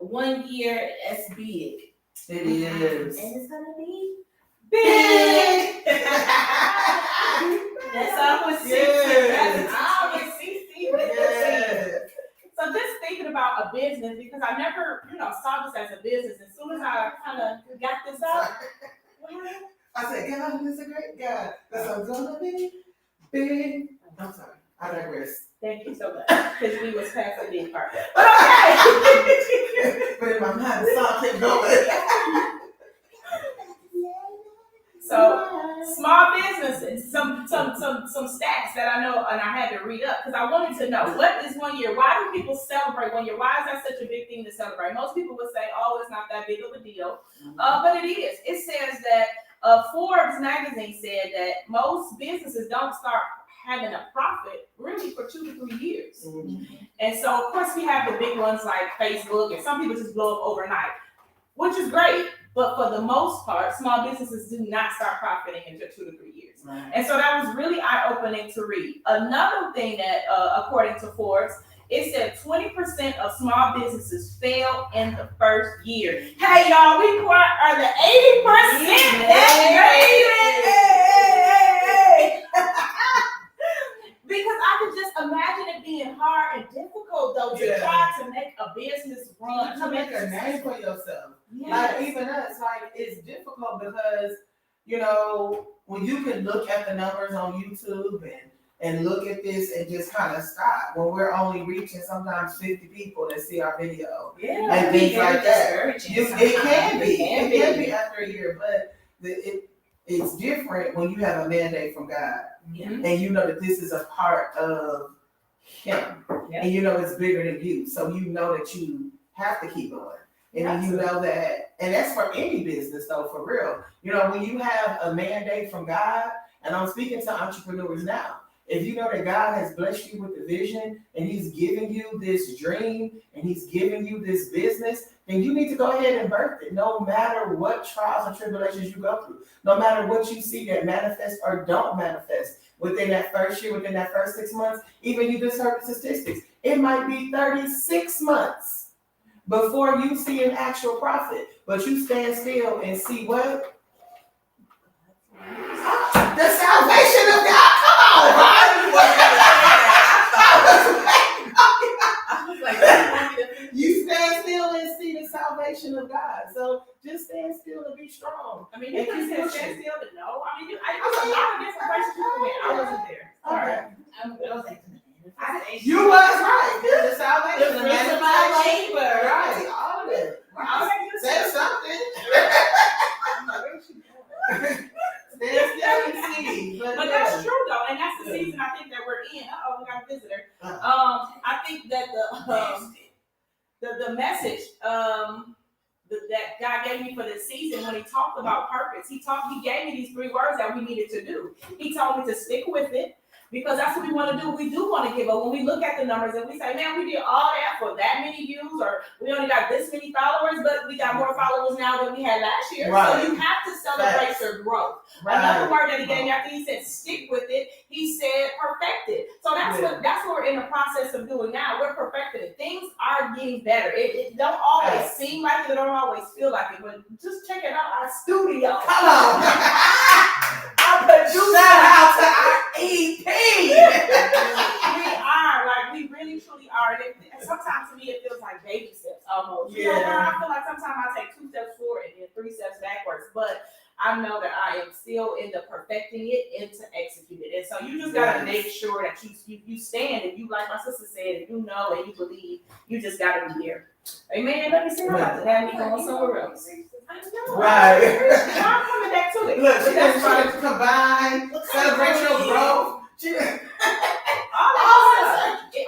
1 year, that's big. It is. And it's gonna be Big. That's always CC. Yes. That's always CC with the Yeah. So just thinking about a business, because I never, saw this as a business. As soon as I kind of got this up, I said, God is a great God. That's what I'm gonna be big. I'm sorry. I digress. thank you so much, because we was past the big part. But okay. But in my mind, the song kept going. So small businesses, some stats that I know, and I had to read up because I wanted to know what is 1 year. Why do people celebrate 1 year? Why is that such a big thing to celebrate? Most people would say, "Oh, it's not that big of a deal," but it is. It says that Forbes magazine said that most businesses don't start having a profit really for 2 to 3 years, and so of course we have the big ones like Facebook, and some people just blow up overnight, which is great. But for the most part, small businesses do not start profiting until 2 to 3 years. Right. And so that was really eye-opening to read. Another thing that, according to Forbes, it said 20% of small businesses fail in the first year. Hey, y'all, we are the 80% that made it. Because I could just imagine it being hard and difficult, though, to try to make a business run. To make a name for yourself. Yes. Like even us, like it's difficult because, when you can look at the numbers on YouTube and look at this and just kind of stop when we're only reaching sometimes 50 people that see our video. Yeah, and things like that. It can be after a year, but it's different when you have a mandate from God. Yeah. And you know that this is a part of Him. Yeah. And you know it's bigger than you. So you know that you have to keep going. And then you know that, and that's for any business though, for real. When you have a mandate from God, and I'm speaking to entrepreneurs now, if you know that God has blessed you with the vision and He's giving you this dream and He's giving you this business, then you need to go ahead and birth it, no matter what trials and tribulations you go through, no matter what you see that manifest or don't manifest within that first year, within that first 6 months. Even you just heard the statistics. It might be 36 months before you see an actual profit, but you stand still and see what? The salvation of God. Come on, right? You stand still and see the salvation of God. So just stand still and be strong. I mean, you can stand still and know. I mean, I a lot of different places you went. I wasn't there. Okay. You was right. There's a salvation. The fruits of my labor. Right. All of it. Say something. Stand still and see. But that's true though, and that's the season I think that we're in. We got a visitor. I think that the message that God gave me for this season when He talked about purpose, He gave me these 3 words that we needed to do. He told me to stick with it, because that's what we want to do. We do want to give up. When we look at the numbers and we say, man, we did all that for that many views, or we only got this many followers, but we got more followers now than we had last year. Right. So you have to celebrate your growth. Right. Another word that He gave me after He said stick with it, He said perfect it. So that's what we're in the process of doing now. We're perfecting it. Things are getting better. It don't always seem like it, don't always feel like it, but just check it out, our studio. Come on. Our producer. Shout out to our EP. We really truly are. And sometimes to me it feels like baby steps almost. Yeah. I feel like sometimes I take 2 steps forward and then 3 steps backwards. But I know that I am still in the perfecting it and to execute it. And so you just gotta make sure that you stand, and you, like my sister said, and you know and you believe, you just gotta be there. Amen. Let me see how about to have me going somewhere else. I know. Right. I'm coming back to it. Look, she's just trying to combine, celebrate your growth.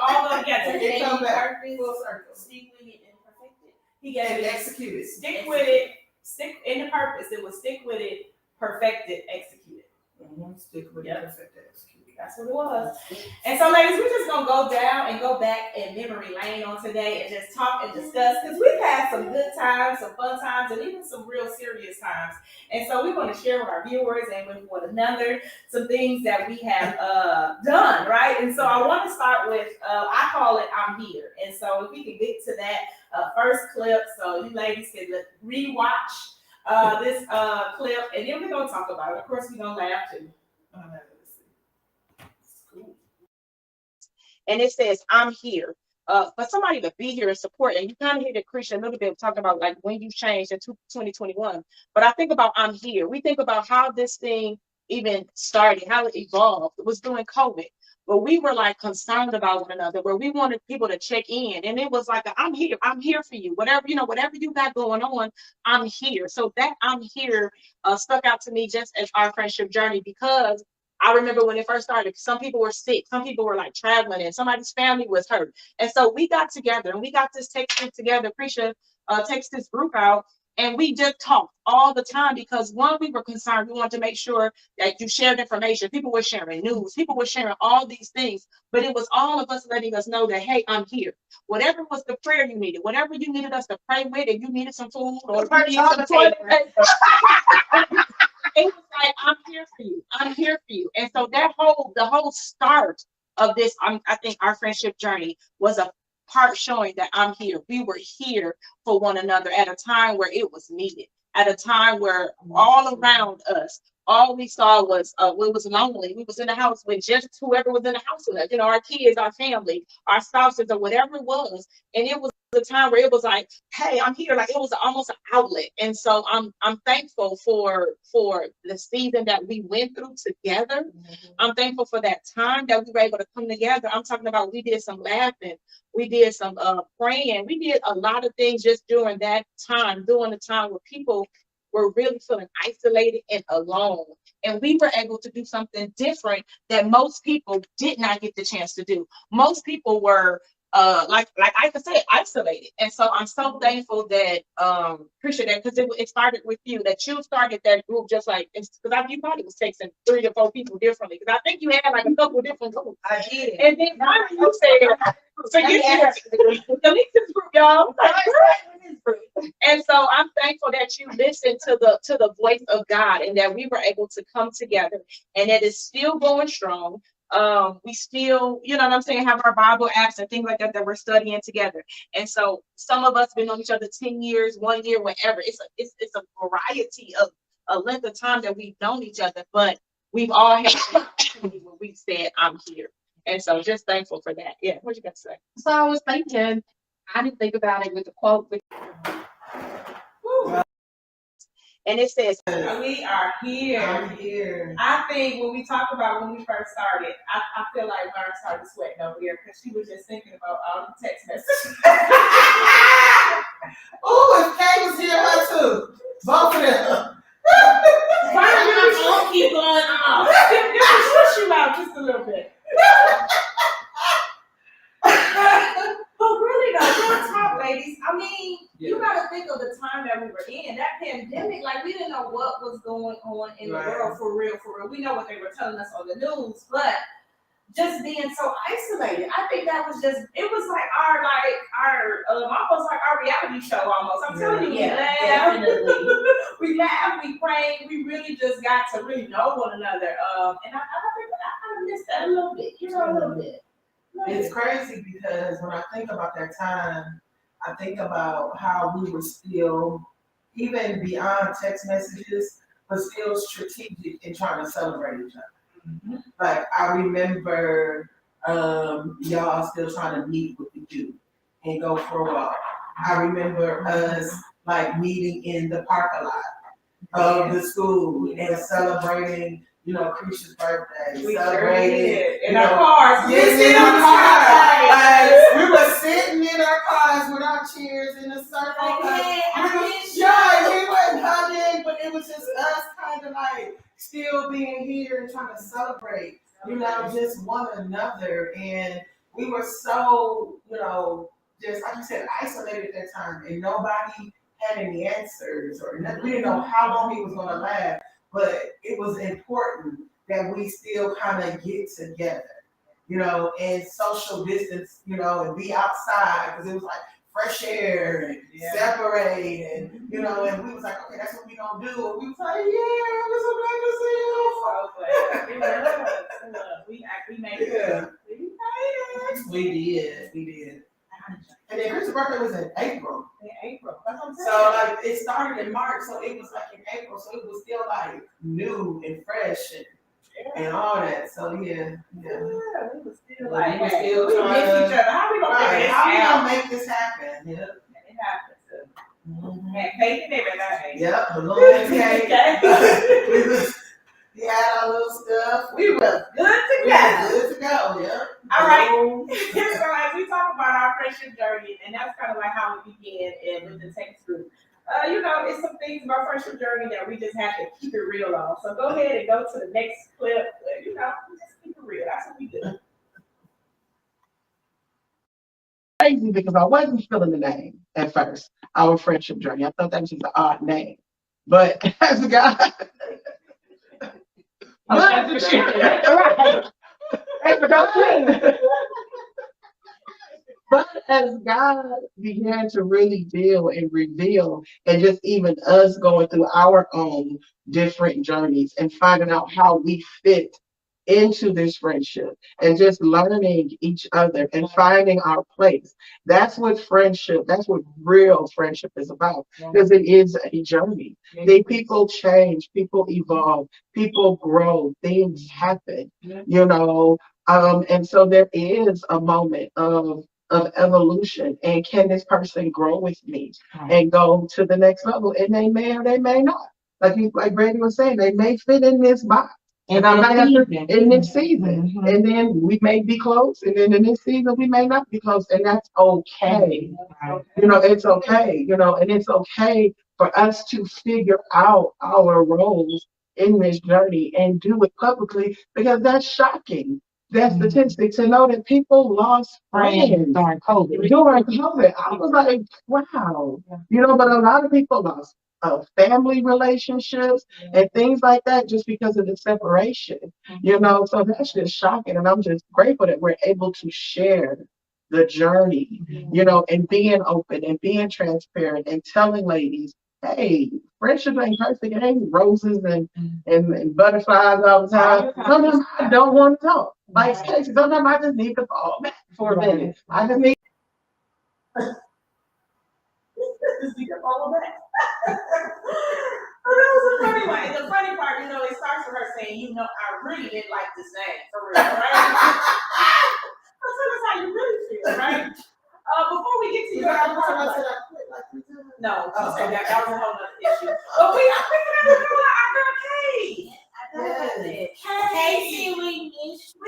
All go together. It come back. Full circle. Stick with it and perfect it. He gave it. Execute it. Stick with it. Stick in the purpose. It was stick with it, perfect it, execute it. Stick with it, perfect it, execute it. That's what it was. And so, ladies, we're just gonna go down and go back in memory lane on today and just talk and discuss because we've had some good times, some fun times, and even some real serious times. And so, we're going to share with our viewers and with one another some things that we have done, right? And so, I want to start with I call it "I'm Here." And so, if we can get to that first clip, so you ladies can rewatch this clip, and then we're gonna talk about it. Of course, we're gonna laugh too. And it says, "I'm here." For somebody to be here and support, and you kind of hear the Christian a little bit talking about like when you changed in 2021. But I think about "I'm here." We think about how this thing even started, how it evolved. It was during COVID, but we were like concerned about one another, where we wanted people to check in, and it was like, "I'm here. I'm here for you. Whatever whatever you got going on, I'm here." So that "I'm here" stuck out to me just as our friendship journey, because I remember when it first started, some people were sick, some people were like traveling, and somebody's family was hurt. And so we got together and we got this text group together. Prisha takes this group out, and we just talked all the time because one, we were concerned. We wanted to make sure that you shared information. People were sharing news, people were sharing all these things, but it was all of us letting us know that, hey, I'm here. Whatever was the prayer you needed, whatever you needed us to pray with, if you needed some food or you needed some toilet paper. It was like, "I'm here for you. I'm here for you." And so the whole start of this, I think our friendship journey was a part showing that I'm here. We were here for one another at a time where it was needed, at a time where all around us, all we saw was we was lonely. We was in the house with just whoever was in the house with us, our kids, our family, our spouses, or whatever it was. And it was a time where it was like, "Hey, I'm here." Like it was almost an outlet. And so I'm thankful for the season that we went through together. Mm-hmm. I'm thankful for that time that we were able to come together. I'm talking about, we did some laughing, we did some praying, we did a lot of things just during that time, during the time where people were really feeling isolated and alone. And we were able to do something different that most people did not get the chance to do. Most people were like I could say, isolated. And so I'm so thankful that appreciate that, because it started with you, that you started that group, just like, because you probably was texting 3 or 4 people differently, because I think you had like a couple different groups. I did. And then finally you said, "So you delete this group, y'all." And so I'm thankful that you listened to the voice of God, and that we were able to come together, and that it's still going strong. We still, what I'm saying, have our Bible apps and things like that we're studying together. And so some of us been on each other 10 years, 1 year, whatever. It's a variety of a length of time that we've known each other, but we've all had when we've said, "I'm here." And so just thankful for that. Yeah, what you got to say? So I was thinking, I didn't think about it with the quote. And it says, "We are here." I'm here. I think when we talk about when we first started, I feel like Lauren started sweating over here because she was just thinking about all the text messages. Oh, if Kay was here, her too. Both of them. Why do your phone keep going off? Just push you out just a little bit. But really though, real talk, ladies. I mean, you gotta think of the time that we were in. That pandemic, like we didn't know what was going on in the world for real. We know what they were telling us on the news, but just being so isolated, I think that was just, it was like our almost like our reality show almost. I'm telling you, we laughed, we prayed, we really just got to really know one another. And I think I kind of missed that a little bit, a little bit. It's crazy because when I think about that time, I think about how we were still, even beyond text messages, but still strategic in trying to celebrate each other. Mm-hmm. Like I remember y'all still trying to meet with the youth and go for a walk. I remember us like meeting in the parking lot of the school and celebrating, Krisha's birthday. We celebrating in our cars. Yes, in our cars. Like, we were sitting in our cars with our chairs in a circle. We weren't hugging, but it was just us kind of like still being here and trying to celebrate, just one another. And we were so, just like you said, isolated at that time, and nobody had any answers or nothing. We didn't know how long he was going to last, but it was important that we still kind of get together, and social distance, and be outside, because it was like fresh air and separate, and and we was like, okay, that's what we gonna do, and we was like, yeah, I'm so glad to see you. We made it. Yeah. We made it. We did. And then Chris's birthday was in April. In April. That's what I'm saying. So like it started in March, so it was like in April, so it was still like new and fresh and all that. So yeah. We was still Like, like, we was hey, still we miss trying each other. How we gonna Right. figure this How we out? gonna make this happen? Yeah. And it happened. Had cake and everything. Yep, balloon cake. We had our little stuff. We were Good good together. to go. Yeah. All right. Balloon. So as we talk about our friendship journey, and that's kind of like how we began and with the text group. It's some things about friendship journey that we just have to keep it real on. So go ahead and go to the next clip. We just keep it real. That's what we do. Crazy because I wasn't feeling the name at first, our friendship journey. I thought that was just an odd name. But as a guy, but as God began to really deal and reveal, and just even us going through our own different journeys and finding out how we fit into this friendship and just learning each other and finding our place. That's what real friendship is about, because it is a journey. People change, people evolve, people grow, things happen, and so there is a moment of evolution, and can this person grow with me and go to the next level? And they may or they may not. Like Brady was saying, they may fit in this box. And I'm not in this season. And then we may be close, and then in this season we may not be close, and that's okay. It's okay, and it's okay for us to figure out our roles in this journey and do it publicly, because that's shocking. That statistic to know that people lost friends during COVID. I was like, wow. But a lot of people lost family relationships and things like that just because of the separation. So that's just shocking. And I'm just grateful that we're able to share the journey, and being open and being transparent and telling ladies, hey, friendship ain't perfect. It ain't roses and butterflies all the time. Sometimes I don't want to talk. Like Stacey, sometimes I just need to fall back for a minute. I just need to follow back. That was a funny one. And the funny part, it starts with her saying, I really didn't like this name, for real, right? That's how you really feel, right? Before we get to your no, she said that was a whole other issue. But we are picking up our girl Kay. Casey, we miss you.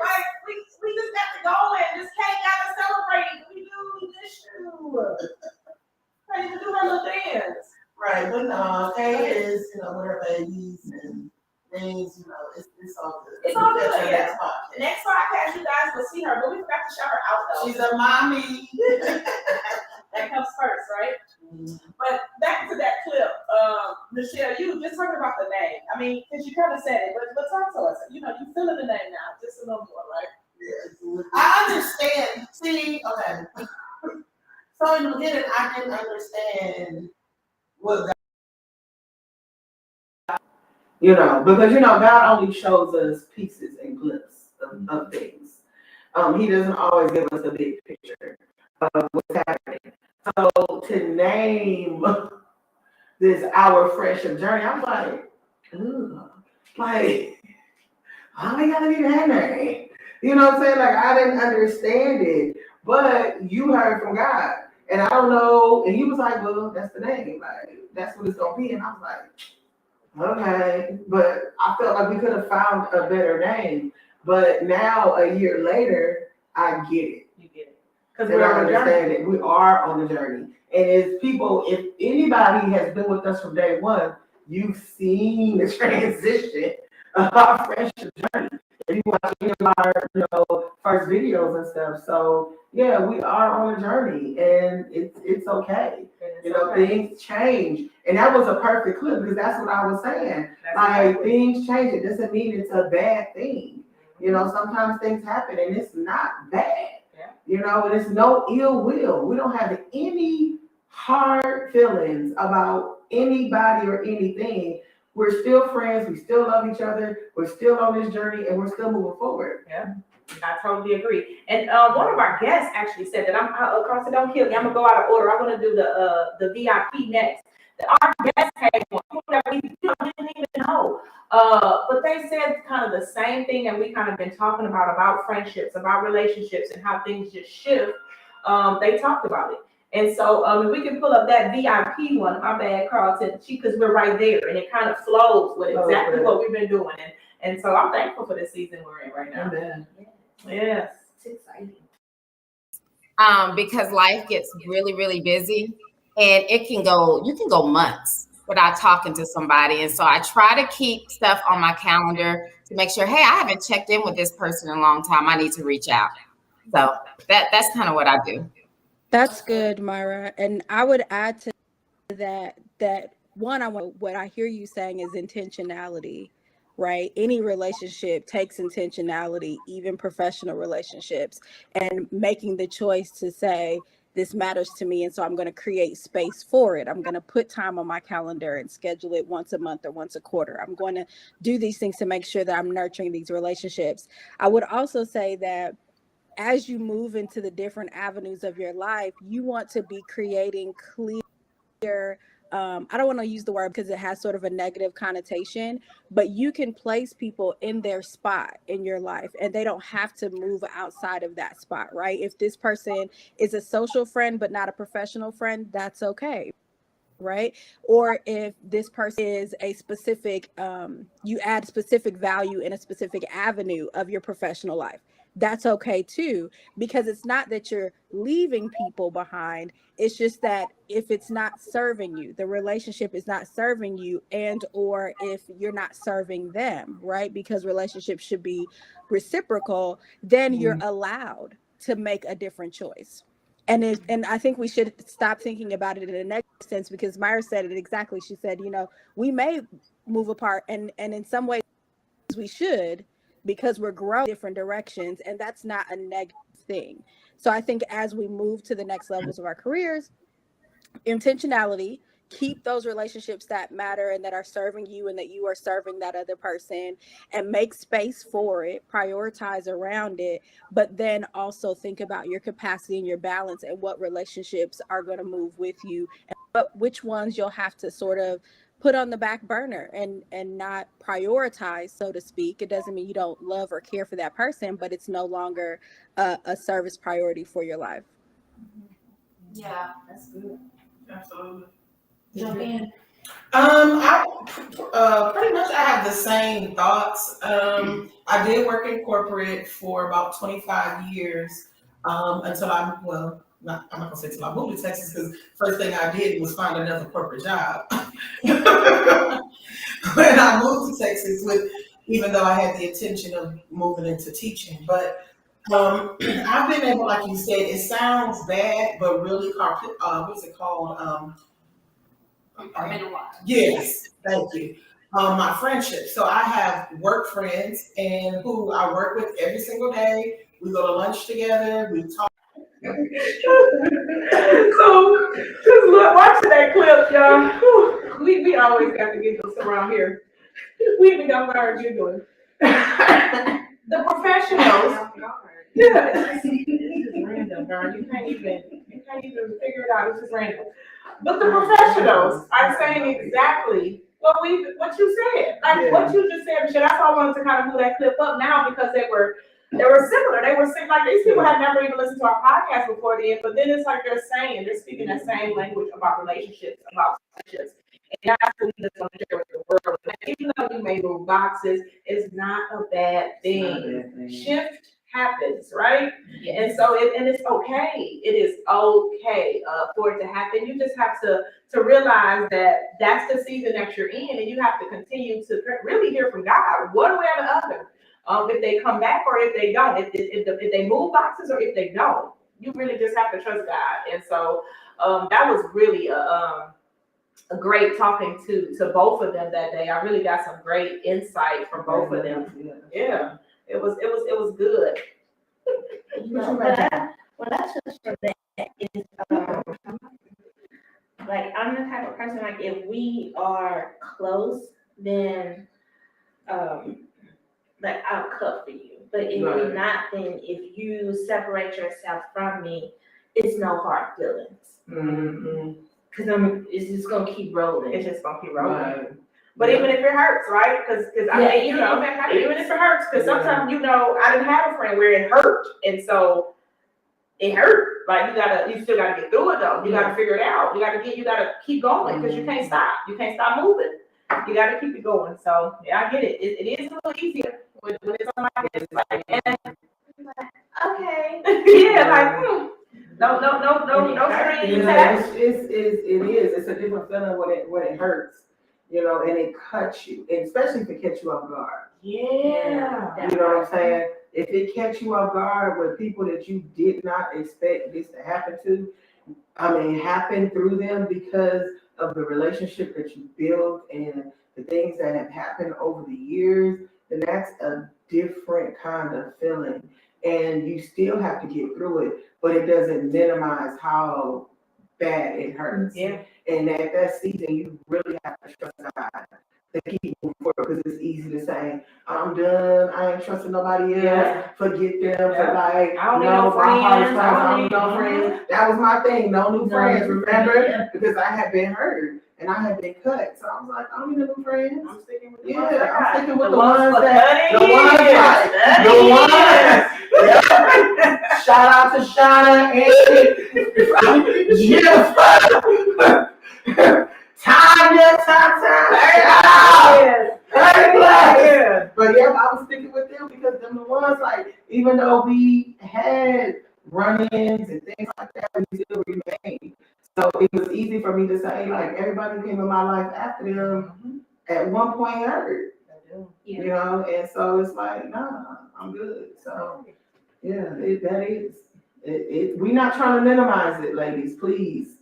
Like we just got to go and this Kay got to celebrate. We miss you. Ready to do her little dance. Right, but no, Kay is, with her babies and things, it's all good. It's all good, yeah. Next podcast, you guys will see her, but we forgot to shout her out though. She's a mommy. That comes first, right? But back to that clip, Michelle, you just talking about the name. I mean, because you kind of said it, but talk to us. You feeling the name now, just a little more, right? Yes. I understand. See, okay. So in the beginning, I didn't understand what God, because God only shows us pieces and glimpses of things. He doesn't always give us a big picture of what's happening. So to name this our friendship journey, I'm like, how we gotta be that name? You know what I'm saying? Like, I didn't understand it, but you heard from God. And I don't know, and he was like, well, that's the name. Like, that's what it's gonna be. And I was like, okay. But I felt like we could have found a better name. But now, a year later, I get it. You get it. Because And I understand it. We are on the journey. And if anybody has been with us from day one, you've seen the transition of our friendship journey. If you watch any of our, first videos and stuff. So yeah, we are on a journey, and it's okay. You know, things change. And that was a perfect clip because that's what I was saying. Like, things change. It doesn't mean it's a bad thing. You know, sometimes things happen and it's not bad. Yeah. You know, and it's no ill will. We don't have any hard feelings about anybody or anything. We're still friends. We still love each other. We're still on this journey and we're still moving forward. Yeah. I totally agree. And one of our guests actually said that Carson, don't kill me. I'm gonna go out of order. I'm gonna do the VIP next. Our guest came on people that we didn't even know. But they said kind of the same thing that we kind of been talking about friendships, about relationships, and how things just shift. They talked about it. And so if we can pull up that VIP one, my bad, Carlton, because we're right there, and it kind of flows with exactly what we've been doing. And so I'm thankful for the season we're in right now. Amen. Yes. It's exciting. Because life gets really, really busy, and you can go months without talking to somebody. And so I try to keep stuff on my calendar to make sure, hey, I haven't checked in with this person in a long time. I need to reach out. So that's kind of what I do. That's good, Myra. And I would add to that one, what I hear you saying is intentionality, right? Any relationship takes intentionality, even professional relationships, and making the choice to say, this matters to me, and so I'm going to create space for it. I'm going to put time on my calendar and schedule it once a month or once a quarter. I'm going to do these things to make sure that I'm nurturing these relationships. I would also say that as you move into the different avenues of your life, you want to be creating clear, I don't want to use the word because it has sort of a negative connotation, but you can place people in their spot in your life and they don't have to move outside of that spot, right? If this person is a social friend but not a professional friend, that's okay, right? Or if this person is a specific, you add specific value in a specific avenue of your professional life, that's okay too, because it's not that you're leaving people behind. It's just that if it's not serving you, the relationship is not serving you, and or if you're not serving them, right? Because relationships should be reciprocal, then you're allowed to make a different choice. And I think we should stop thinking about it in a negative sense, because Myra said it exactly. She said, you know, we may move apart, and in some ways we should, because we're growing different directions, and that's not a negative thing. So I think as we move to the next levels of our careers, intentionality, keep those relationships that matter and that are serving you and that you are serving that other person, and make space for it, prioritize around it, but then also think about your capacity and your balance and what relationships are going to move with you and which ones you'll have to sort of put on the back burner and not prioritize, so to speak. It doesn't mean you don't love or care for that person, but it's no longer a service priority for your life. Yeah, that's good. Absolutely. Jump in. I pretty much I have the same thoughts. I did work in corporate for about 25 years until I'm not gonna say till I moved to Texas, because first thing I did was find another corporate job. When I moved to Texas, even though I had the intention of moving into teaching, but I've been able, like you said, it sounds bad, but really, what's it called? Yes, thank you. My friendships. So I have work friends and who I work with every single day. We go to lunch together. We talk. So just watching that clip, y'all. We always got to get this around here. We even got our giggling. The professionals. Yeah, this is random, girl. You can't even figure it out. It's just random. But the professionals are saying exactly what you said, like what you just said, Michelle. That's why I wanted to kind of move that clip up now, because they were similar. They were saying, like, these people had never even listened to our podcast before then, but then it's like they're speaking that same language about relationships, about friendships. And that's what we just want to share with the world. Even though we may move boxes, it's not a bad thing. Shift happens, right? Yes. And so it's okay. It is okay for it to happen. You just have to realize that that's the season that you're in, and you have to continue to really hear from God, one way or the other. If they come back or if they don't, if they move boxes or if they don't, you really just have to trust God. And so that was really a great talking to both of them that day. I really got some great insight from both of them. Yeah, it was good. What I took from that is, like, I'm the type of person, like, if we are close, then, like, I'll cook for you. But if we're not, then if you separate yourself from me, it's no hard feelings. Mm-hmm. Cause it's just gonna keep rolling. It's just gonna keep rolling. Right. But even if it hurts, right? Because I mean, you know, even if it hurts, because sometimes, you know, I didn't have a friend where it hurt, and so it hurt. Like, you still gotta get through it though. You gotta figure it out. You gotta keep going, because you can't stop. You can't stop moving. You gotta keep it going. So yeah, I get it. It is a little easier when it's somebody that's like, Okay. yeah, like, no strings attached. It is. It's a different feeling when it hurts, you know, and it cuts you, and especially if it catch you off guard. Yeah. You know what I'm saying? If it catch you off guard with people that you did not expect this to happen to, I mean, happen through them because of the relationship that you built and the things that have happened over the years, then that's a different kind of feeling. And you still have to get through it, but it doesn't minimize how bad it hurts. Yeah. And at that season, you really have to trust God to keep moving forward, because it's easy to say, I'm done, I ain't trusting nobody else, Yeah. forget them, Yeah. like, I don't need no, no my heart is friends. closed, I don't need no friends. That was my thing, no new friends, remember? Yeah. Because I had been hurt and I had been cut, so I was like, I don't need no new friends. I'm sticking with the ones I Yeah, got. I'm sticking with The the ones for that, 30 the ones years. like, the ones. Shout out to Shauna and Jennifer. Tanya, shout out. Hey, Black. But yeah, I was sticking with them because them the ones, like, even though we had run-ins and things like that, we still remained. So it was easy for me to say, like, everybody who came in my life after them at one point hurt. You know, and so it's like, nah, I'm good. So yeah, we're not trying to minimize it, ladies. Please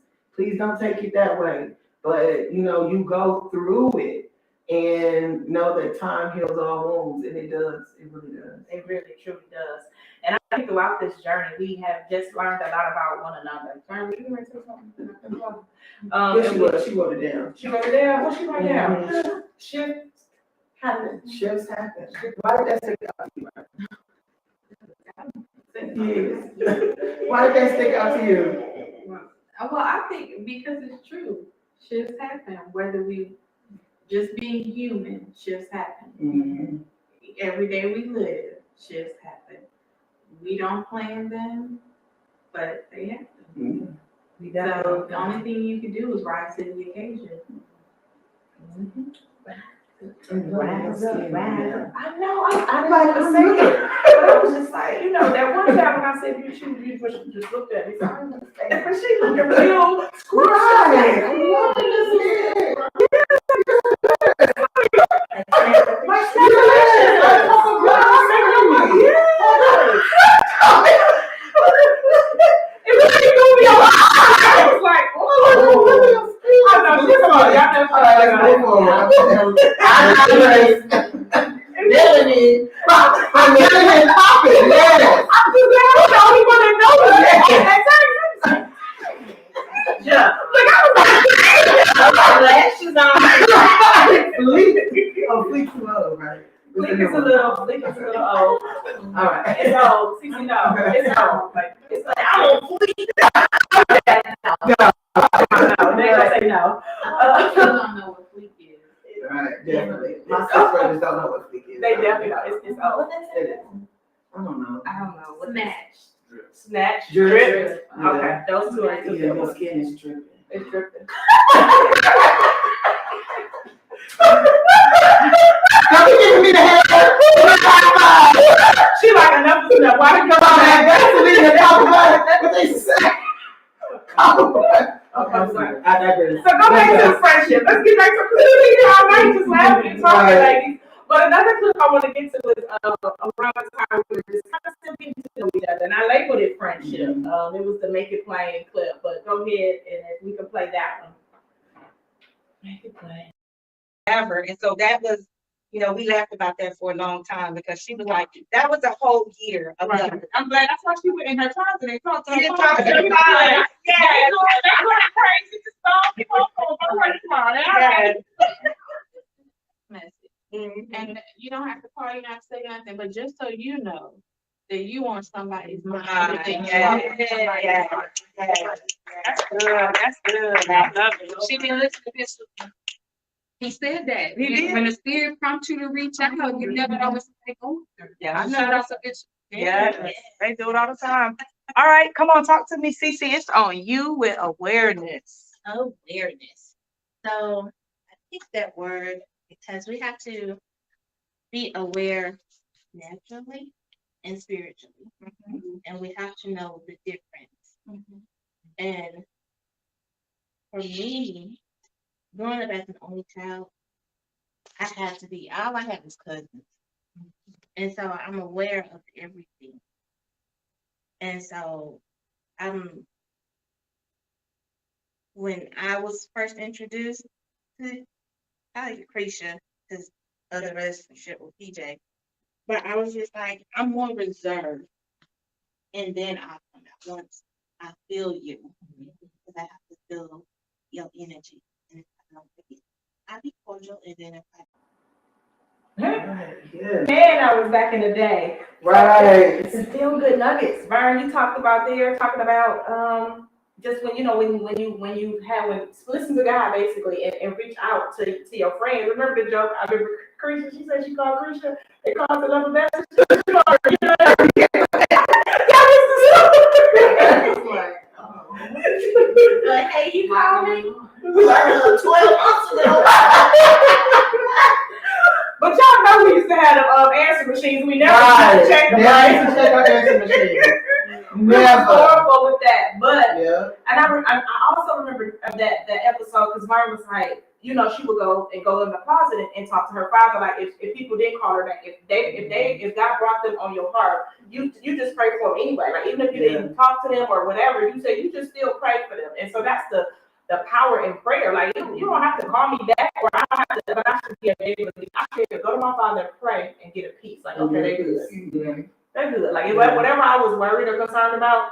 don't take it that way. But you know, you go through it and know that time heals all wounds, and it does. It really does. It really truly does. And I think throughout this journey, we have just learned a lot about one another. Karen, you want to say something? She wrote it down. She wrote it down. What she wrote down? Shifts happen. Why did that stick out to you? Yes. Why did that stick out to you? Well, I think because it's true. Shifts happen, whether we just being human, shifts happen. Mm-hmm. Every day we live, shifts happen. We don't plan them, but they happen. Mm-hmm. So the only thing you can do is rise to the occasion. Rise up. I know, I'm like to say it, but I was just like, you know, that one time when I said you should be, but she just looked at me, so I didn't understand. But she looked real Fleek is a little old. All right. It's old. See, no, it's old. Like, it's like, I don't Fleek. No, they're gonna say no. I don't know what Fleek is. Right, definitely. My sixth graders don't know what Fleek is. They definitely know. It's old. I don't know. I don't know. What Snatch, Drip. drip. Okay, those two are two Yeah, good my ones. skin is dripping. It's dripping. Now you giving me the hand. She like enough is enough. Why did you come on that? That's me to talk about what they say. Okay, I digress. So go back to the friendship. Let's get back to y'all might just laughing and talking, ladies. But another clip I want to get to is around the time we were just kind of still getting to know each other, and I labeled it friendship. It was the Make It Plain clip, but go ahead and if we can play that one. Make it plain. Ever. And so that was, you know, we laughed about that for a long time because she was like, that was a whole year of Right. nothing. I'm glad that's why she went in her closet and talked to her. She mom. talked to her Yeah, mom. that's what crazy. Just don't keep on Yes. message. Mhm. And you don't have to call, you don't have to say nothing, but just so you know that you on somebody's mind. Ah, that you yeah, on somebody's yeah, heart. yeah. That's good. That's good. I love it. She been listening to this. He said that. He did? When the spirit prompts you to reach out, you never know what's going on. Yeah, I know that's a bitch. yeah, they do it all the time. All right, come on, talk to me, Cece. It's on you with awareness. Awareness. So I picked that word because we have to be aware naturally and spiritually. And we have to know the difference. And for me, growing up as an only child, I had to be, all I had was cousins. And so I'm aware of everything. And so when I was first introduced to Lucretia, because of the relationship with PJ, but I was just like, I'm more reserved. And then I'll come out once I feel you, because I have to feel your energy. And if I don't feel it, I'll be cordial. And then if I Yeah. Man, I was back in the day. Right. Some feel good nuggets. Vern, you talked about talking about just when when listen to God basically and reach out to your friends. Remember the joke? I remember Creisha, she said she called Creisha, they called the level best. like, hey, you call me? 12 months ago. But y'all know we used to have the answer machines. We never Right. check them. Never used to check our answer machine. We was Never. horrible with that, but Yeah. and I also remember that episode because Mary was like, you know, she would go in the closet and talk to her father. Like if people didn't call her back, if God brought them on your heart, you just pray for them anyway. Like even if you didn't talk to them or whatever, you say you just still pray for them. And so that's the power in prayer. Like you don't have to call me back or I don't have to, but I should be able to. I should go to my father and pray and get a peace. Like okay, they good. Yeah. They're good. Like whatever I was worried or concerned about,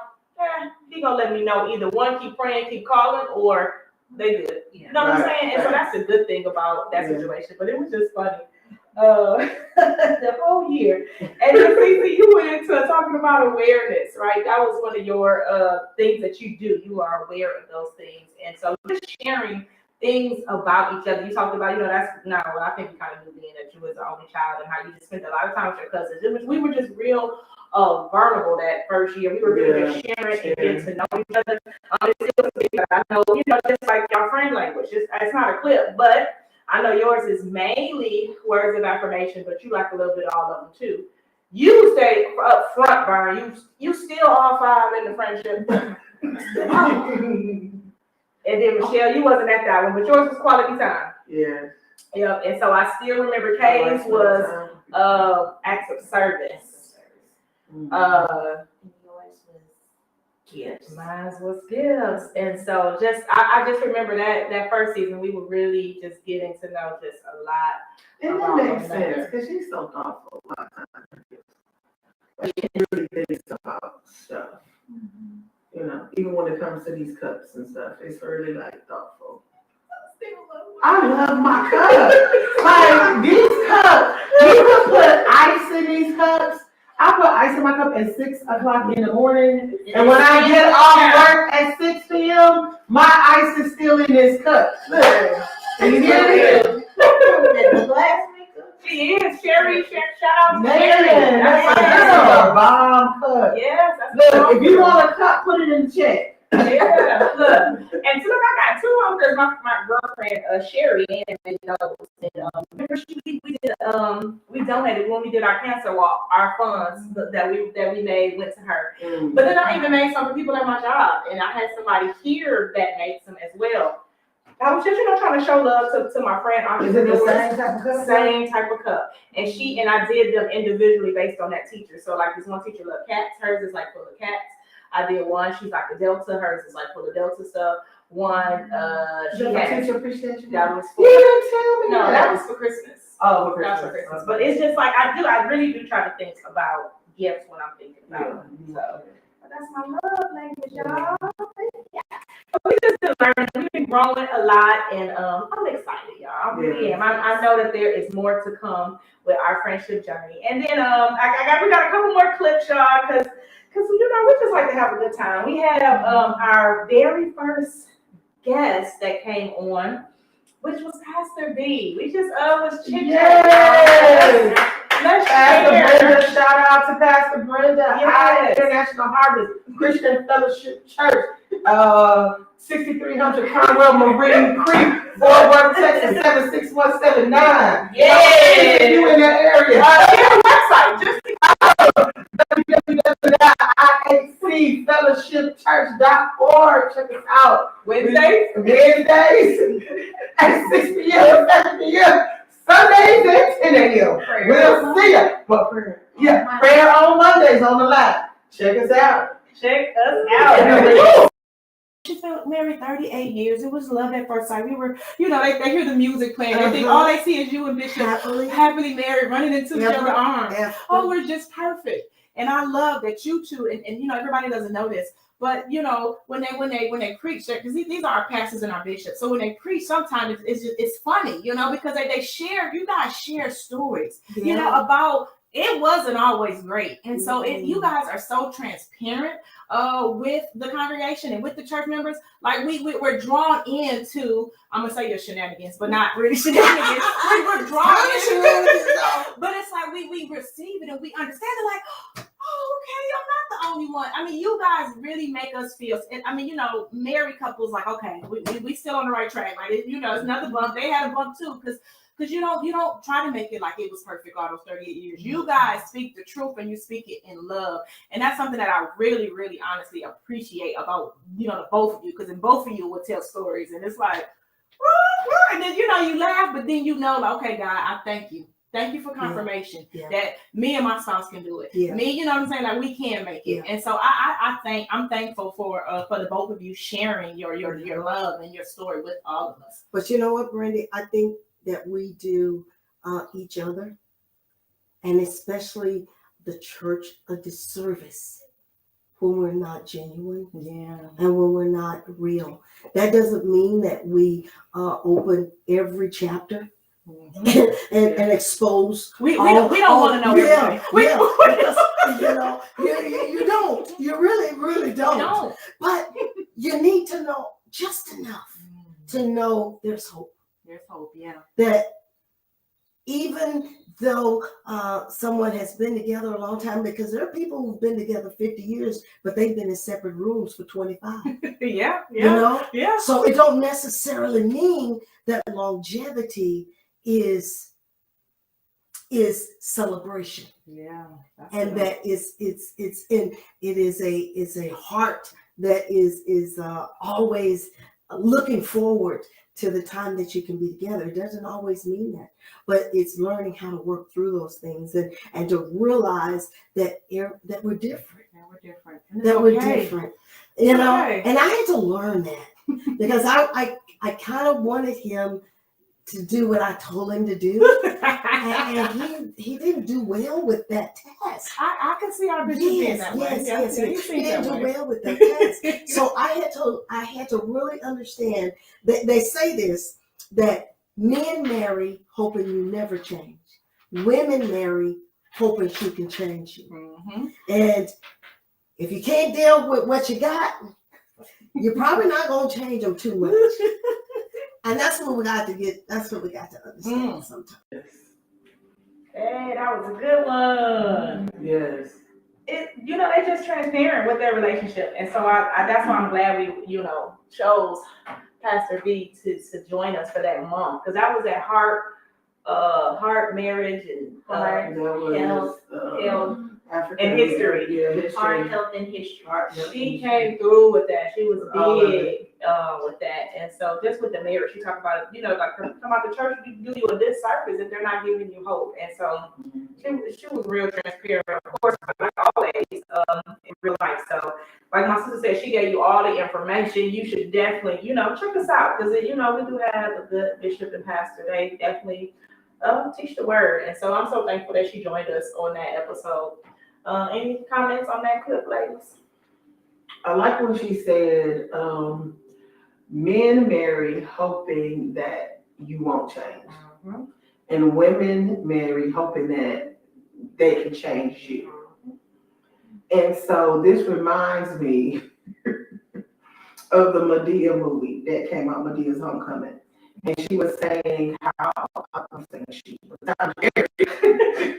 he gonna let me know. Either one, keep praying, keep calling, or they good. You know what I'm saying? And so that's a good thing about that situation. But it was just funny. The whole year. And then Cece, you went into talking about awareness, right? That was one of your things that you do. You are aware of those things. And so just sharing things about each other. You talked about, that's what I think you kind of knew being that you was the only child and how you just spent a lot of time with your cousins. We were just real vulnerable that first year. We were really just sharing and getting to know each other. It's still something that I know, just like your friend language. It's not a clip, but I know yours is mainly words of affirmation, but you like a little bit of all of them too. You stay up front, Byron. You still all five in the friendship. And then Michelle, you wasn't at that one, but yours was quality time. Yeah. Yep. And so I still remember Kay's was acts of service. Yours was gifts. Mine was gifts. And so I just remember that first season we were really just getting to know just a lot. And that makes sense because she's so thoughtful a lot of times. Like she really thinks about stuff. Even when it comes to these cups and stuff, it's really like thoughtful. I love my cups. Like these cups, you can put ice in these cups. I put ice in my cup at 6 o'clock in the morning, and when I get off work at 6 p.m., my ice is still in this cup. Look, and you hear me? The glass maker. She is Sherry. Shout out to Man, Sherry. that's a bomb cup. Yes, that's Look, if you want a cup, put it in the chat. Yeah, look. And so look, I got two of them because my girlfriend, Sherry, and knows. And remember we donated when we did our cancer walk, our funds that we made went to her. But then I even made some for people at my job, and I had somebody here that made some as well. I was just, trying to show love to my friend. Is it the entrepreneurs. same type of cup? Same type of cup. And I did them individually based on that teacher. So like this one teacher loved cats, hers is like full of cats. I did one, she's like a Delta, hers is like full of Delta stuff. One, she had, Teacher appreciation. that was for, You didn't tell me no, that was for Christmas. Oh, for That was for Christmas. Christmas. But it's just like, I really do try to think about gifts when I'm thinking about them. So, but that's my love language, y'all. Yeah. So we just been learning, we've been growing a lot, and I'm excited, y'all. I really am. I know that there is more to come with our friendship journey. And then we got a couple more clips, y'all, because we just like to have a good time. We have our very first guest that came on, which was Pastor B. We just was chit-chatting. Yes! Let's Pastor share. Brenda, shout out to Pastor Brenda, Yes. International Harvest Christian Fellowship Church, 6300 Conwell Marine Creek, Fort Worth, Texas, 76179. Yes. You in that area? Website, just www.iacfellowshipchurch.org. Check us out. Wednesdays. Wednesdays at 6 p.m. 7 p.m. Sundays at 10 a.m. We'll see you. But prayer on Mondays on the line. Check us out. Check us out. She felt married 38 years. It was love at first sight. We were, they hear the music playing. They think all they see is you and Bishop happily married, running into each other's arms. Oh, we're just perfect. And I love that you two, and everybody doesn't know this, but when they preach, because these are our pastors and our bishops. So when they preach, sometimes it's funny, because they share. You guys share stories, about. It wasn't always great. And so you guys are so transparent with the congregation and with the church members. Like we're drawn into, I'm going to say your shenanigans, but not really shenanigans. we're drawn into, but it's like we receive it and we understand it like, oh, okay, I'm not the only one. I mean, you guys really make us feel, married couples like, okay, we still on the right track. Like, it's another bump. They had a bump too, because you don't try to make it like it was perfect all those 38 years. You guys speak the truth and you speak it in love. And that's something that I really, really honestly appreciate about, the both of you, because in both of you will tell stories and it's like, and then, you laugh, but then like, okay, God, I thank you. Thank you for confirmation that me and my spouse can do it. Me, you know what I'm saying? Like we can make it. And so I'm thankful for the both of you sharing your love and your story with all of us. But you know what, Brandy? I think that we do each other, and especially the church, a disservice when we're not genuine and when we're not real. That doesn't mean that we open every chapter and expose. We don't want to know everything. Because, you don't. You really don't. But you need to know just enough to know there's hope. There's hope, that even though someone has been together a long time, because there are people who've been together 50 years, but they've been in separate rooms for 25. So it don't necessarily mean that longevity is celebration. And that it is a heart that is always looking forward to the time that you can be together. It doesn't always mean that, but it's learning how to work through those things and to realize that we're different. We're different. And I had to learn that because I kind of wanted him to do what I told him to do, and he didn't do well with that task. I can see our bishop being that way. Yes. He didn't do well with that task. So I had to really understand that they say this, that men marry hoping you never change. Women marry hoping she can change you. And if you can't deal with what you got, you're probably not going to change them too much. And that's what we got to understand sometimes. Hey, that was a good one. Yes. They're just transparent with their relationship. And so that's why I'm glad we, chose Pastor B to join us for that month. Because I was at Heart, Marriage, and Health, and History. Heart, Health, and History. She came through with that. She was big. with that. And so just with the marriage, you talk about, you know, like come out to church, you do you a disservice if they're not giving you hope. And so she was real transparent, of course, like always, in real life. So like my sister said, she gave you all the information. You should definitely, you know, check us out because, you know, we do have a good bishop and pastor. They definitely teach the word. And so I'm so thankful that she joined us on that episode. Any comments on that clip, ladies? I like when she said, men marry hoping that you won't change. Mm-hmm. And women marry hoping that they can change you. And so this reminds me of the Madea movie that came out, Medea's Homecoming. And she was saying how, I'm saying she, Tyler Perry,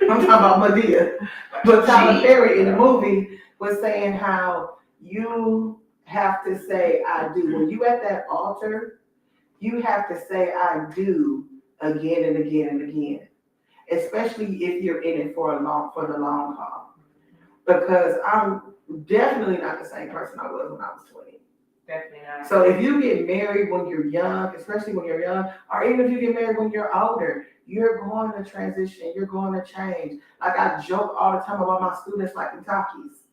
I'm talking about Madea, but Tyler Perry in the movie was saying how you have to say, I do. When you at that altar, you have to say, I do again and again and again, especially if you're in it for the long haul. Because I'm definitely not the same person I was when I was 20. Definitely not. So if you get married when you're young, especially when you're young, or even if you get married when you're older, you're going to transition, you're going to change. Like I joke all the time about my students liking Takis.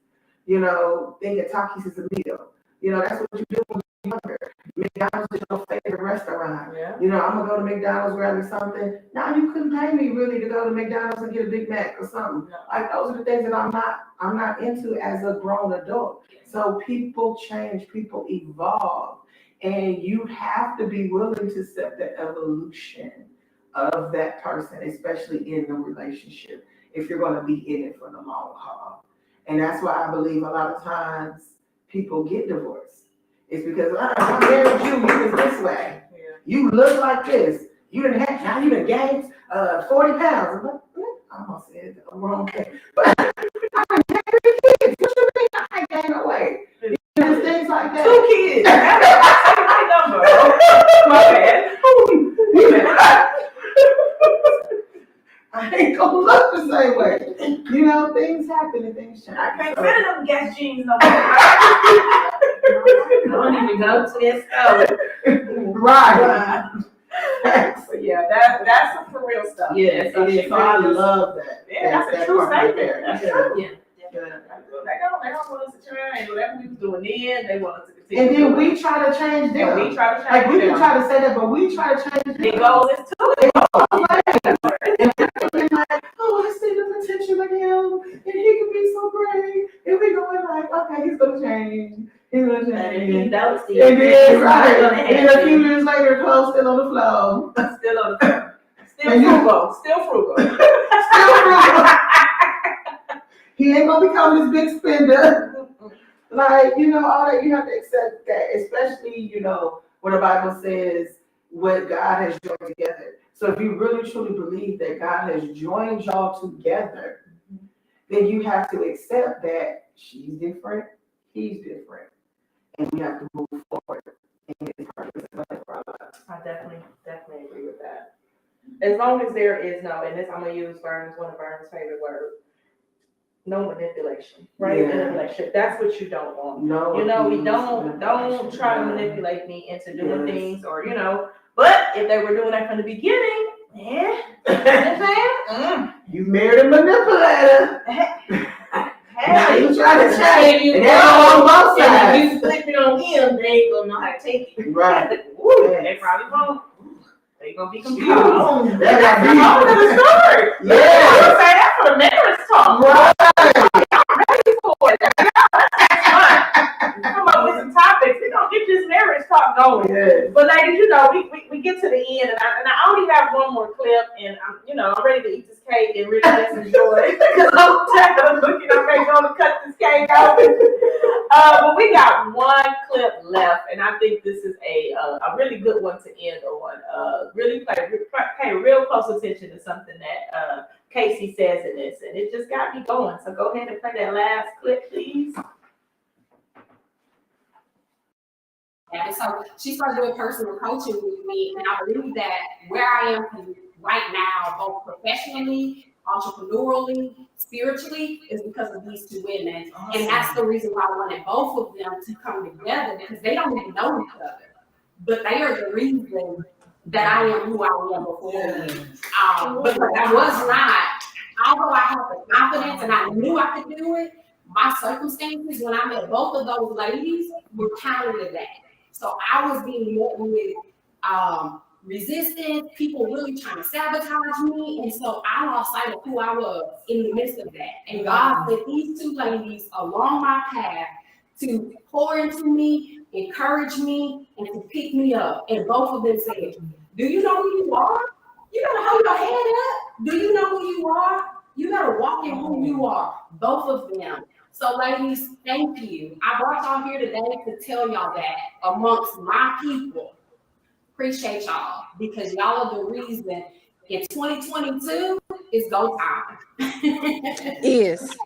You know, thinking Takis is a meal. You know, that's what you do when you're younger. McDonald's is your favorite restaurant. Yeah. You know, I'm gonna go to McDonald's, grab me something. Now you couldn't pay me really to go to McDonald's and get a Big Mac or something. No. Like those are the things that I'm not into as a grown adult. So people change, people evolve, and you have to be willing to accept the evolution of that person, especially in the relationship, if you're gonna be in it for the long haul. And that's why I believe a lot of times people get divorced. It's because I married you, you was this way. Yeah. You look like this. You didn't have, now you done gained 40 pounds. I'm like, I almost said the wrong thing. But I done had 3 kids. What you mean I gained no weight? You know, things like that. 2 kids. That's the right number. My bad. I ain't gonna look the same way. You know, things happen and things change. I can't fit in them Guess jeans no more. I don't even go to this store. Right. So yeah, that's some for real stuff. Yeah, so it is. So I love that. Yeah, that's a true part right statement. there. That's Yeah. true. Yeah. They don't want us to change. Whatever we was doing then, they want us to continue. And then we try to change them. And we try to change Like we can them. try to say that, but we try to change them. It goes into it. And we're thinking like, oh, I see the potential in him, and he could be so great. And we going like, okay, he's gonna change. He's gonna change. Don't see And then, right, and a few years later, clothes still on the floor. Still on the floor. Still And frugal. Still frugal. Still frugal. He ain't gonna become this big spender. Like, you know, all that, you have to accept that, especially, you know, when the Bible says what God has joined together. So if you really truly believe that God has joined y'all together, then you have to accept that she's different, he's different, and we have to move forward in his purpose and plan for our lives. I definitely agree with that. As long as there is no, and this I'm gonna use Vern's, one of Vern's favorite words, no manipulation, right? Yeah. Manipulation. That's what you don't want. No, You know, we abuse, don't try to manipulation. manipulate me into doing Yes. things, or you know. But if they were doing that from the beginning, yeah, you know what I'm saying? You married a manipulator. Now you try to change, and that's on both And if sides. you flip it on him, they ain't gonna know how to take it. Right. Woo, they probably won't. They gonna be confused. Oh, That's that a whole got nother story. deep. Yeah. I'm gonna say that for the marriage talk. Right. Ready for it. That's fun. Come up with some topics. We're gonna get this marriage talk going. Yes. But ladies, you know, we get to the end, and I only have one more clip, and I'm ready to eat this cake and really just enjoy it because I'm tired of looking. I'm ready to cut this cake open. But we got one clip left, and I think this is a really good one to end on. Really pay real close attention to something that Casey says in this, and it just got me going. So go ahead and play that last clip, please. And so she started doing personal coaching with me, and I believe that where I am right now, both professionally entrepreneurially, spiritually, is because of these two women. And that's the reason why I wanted both of them to come together, because they don't even know each other. But they are the reason that I am who I am before me. Because I was not, although I had the confidence and I knew I could do it, my circumstances when I met both of those ladies were counter to that. So I was being met with resistance, people really trying to sabotage me. And so I lost sight of who I was in the midst of that. And God put these two ladies along my path to pour into me, encourage me, and to pick me up. And both of them said, do you know who you are? You gotta hold your head up. Do you know who you are? You gotta walk in who you are. Both of them. So ladies, thank you. I brought y'all here today to tell y'all that amongst my people. Appreciate y'all, because y'all are the reason in 2022 is go time. Is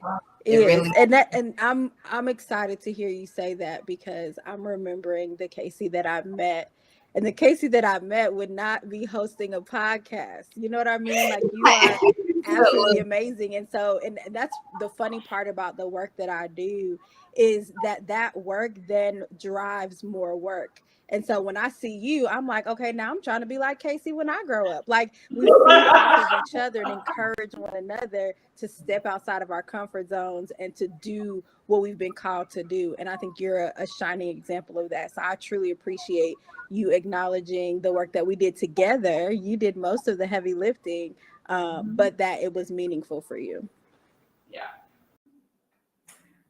really- and I'm excited to hear you say that, because I'm remembering the Casey that I met, and the Casey that I met would not be hosting a podcast. You know what I mean? Like, you are absolutely amazing. And so, and that's the funny part about the work that I do, is that work then drives more work. And so when I see you, I'm like, okay, now I'm trying to be like Casey when I grow up. Like, we feed off of each other and encourage one another to step outside of our comfort zones and to do what we've been called to do. And I think you're a shining example of that. So I truly appreciate you acknowledging the work that we did together. You did most of the heavy lifting, but that it was meaningful for you. Yeah.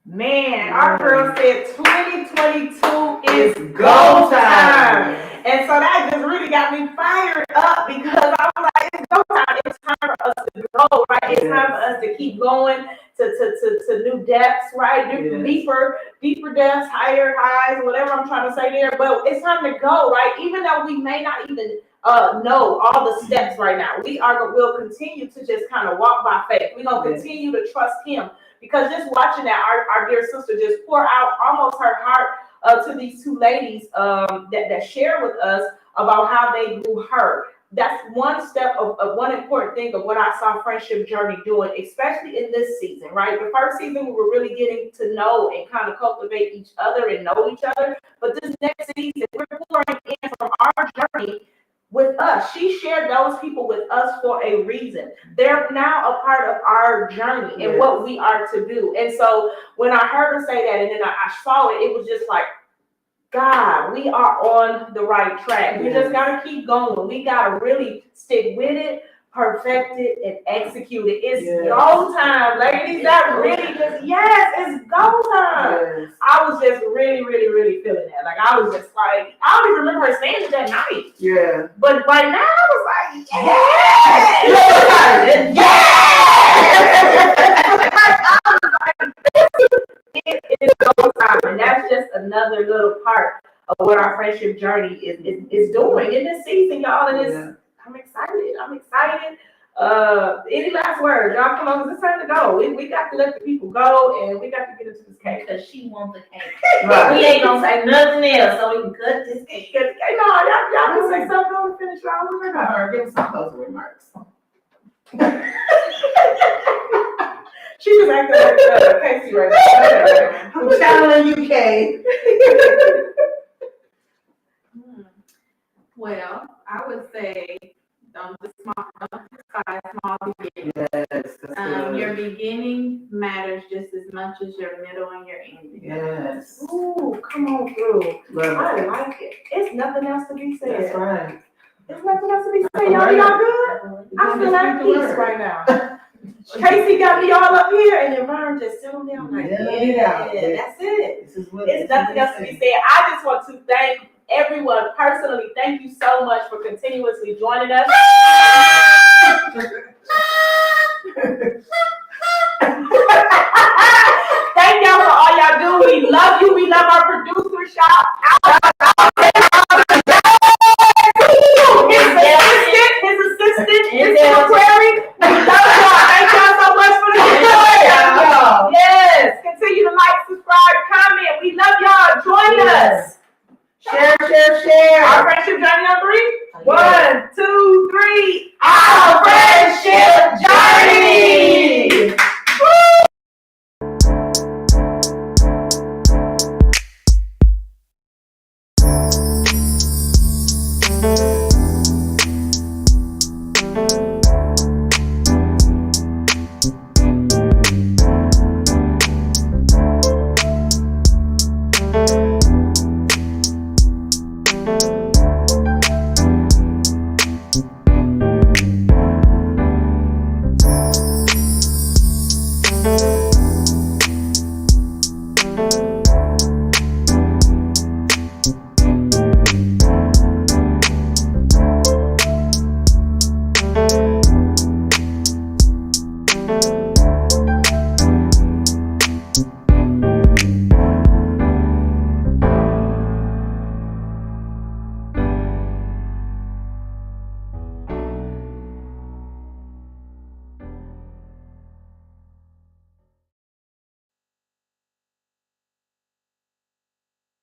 Man, our girl said 2022 is go time. And so that just really got me fired up, because I was like, it's go time. It's time for us to grow, right? It's time for us to keep going to new depths, right? Deeper depths, higher highs, whatever I'm trying to say there. But it's time to go, right? Even though we may not even know all the steps right now, we'll continue to just kind of walk by faith. We're going to continue to trust him. Because just watching that, our dear sister just pour out almost her heart to these two ladies that share with us about how they grew her. That's one step of one important thing of what I saw Friendship Journey doing, especially in this season, right? The first season, we were really getting to know and kind of cultivate each other and know each other. But this next season, we're pouring in from our journey with us. She shared those people with us for a reason. They're now a part of our journey and what we are to do. And so when I heard her say that, and then I saw it, it was just like, God, we are on the right track. We just got to keep going. We got to really stick with it, perfect it, and execute it. It's go time, ladies. That really just, it's go time. I was just really, really, really feeling that. Like, I was just like, I don't even remember her saying it that night. Yeah. But right now, I was like, it is go time. And that's just another little part of what our friendship journey is doing in this season, y'all. And I'm excited. Any last words? Y'all come on, it's time to go. We got to let the people go, and we got to get into this cake. Because she wants the cake. Right. We ain't gonna say nothing else, so we can cut this cake. No, y'all can say something on the finish line. We're gonna Give us some closing remarks. She was acting like Casey right now. I'm channeling you, Kay. Well, I would say don't despise small beginnings. Your beginning matters just as much as your middle and your ending. Yes. Ooh, come on through. I like it. It's nothing else to be said. That's right. There's nothing else to be said. Y'all good? I feel at peace right now. Casey got me all up here, and then Vern just sitting down like, that's it. It's nothing else to be said. I just want to thank everyone personally. Thank you so much for continuously joining us. Thank y'all for all y'all do. We love you. We love our producer shop. His assistant, his secretary. We love y'all. Thank y'all so much for the support. Yes. Continue to like, subscribe, comment. We love y'all. Join us. Share. Our friendship journey on 3. 1, 2, 3. Our friendship journey.